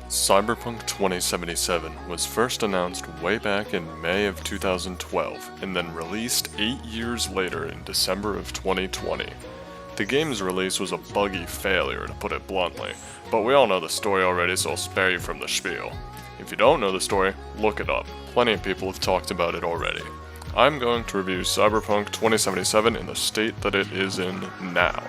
Cyberpunk 2077 was first announced way back in May of 2012 and then released 8 years later in December of 2020. The game's release was a buggy failure, to put it bluntly, but we all know the story already, so I'll spare you from the spiel. If you don't know the story, look it up. Plenty of people have talked about it already. I'm going to review Cyberpunk 2077 in the state that it is in now.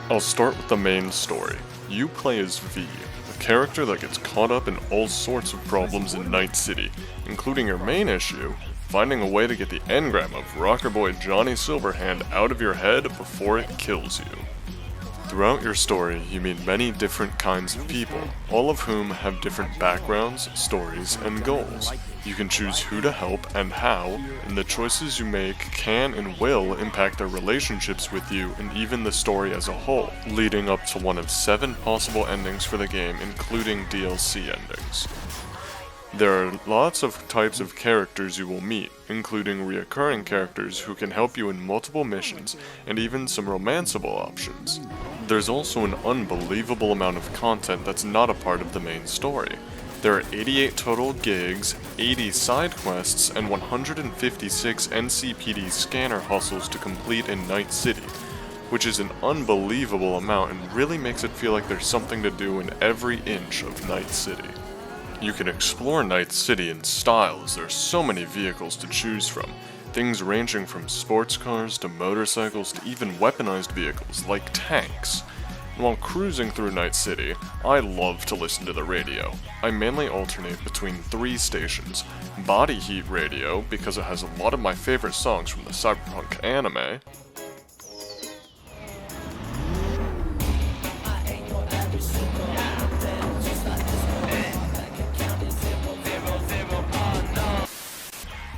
I'll start with the main story. You play as V, a character that gets caught up in all sorts of problems in Night City, including your main issue, finding a way to get the engram of rocker boy Johnny Silverhand out of your head before it kills you. Throughout your story, you meet many different kinds of people, all of whom have different backgrounds, stories, and goals. You can choose who to help and how, and the choices you make can and will impact their relationships with you and even the story as a whole, leading up to one of 7 possible endings for the game, including DLC endings. There are lots of types of characters you will meet, including reoccurring characters who can help you in multiple missions, and even some romanceable options. There's also an unbelievable amount of content that's not a part of the main story. There are 88 total gigs, 80 side quests, and 156 NCPD scanner hustles to complete in Night City, which is an unbelievable amount and really makes it feel like there's something to do in every inch of Night City. You can explore Night City in style as there are so many vehicles to choose from, things ranging from sports cars to motorcycles to even weaponized vehicles like tanks. And while cruising through Night City, I love to listen to the radio. I mainly alternate between 3 stations: Body Heat Radio, because it has a lot of my favorite songs from the Cyberpunk anime,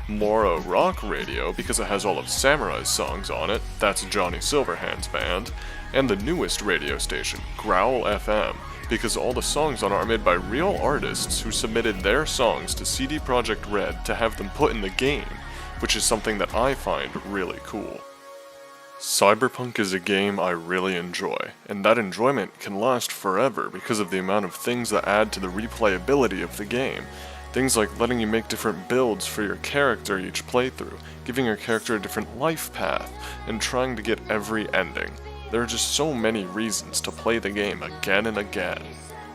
Mora Rock Radio, because it has all of Samurai's songs on it, that's Johnny Silverhand's band, and the newest radio station, Growl FM, because all the songs on it are made by real artists who submitted their songs to CD Projekt Red to have them put in the game, which is something that I find really cool. Cyberpunk is a game I really enjoy, and that enjoyment can last forever because of the amount of things that add to the replayability of the game. Things like letting you make different builds for your character each playthrough, giving your character a different life path, and trying to get every ending. There are just so many reasons to play the game again and again.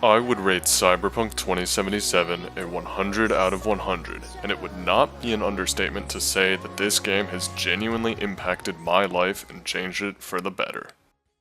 I would rate Cyberpunk 2077 a 100 out of 100, and it would not be an understatement to say that this game has genuinely impacted my life and changed it for the better.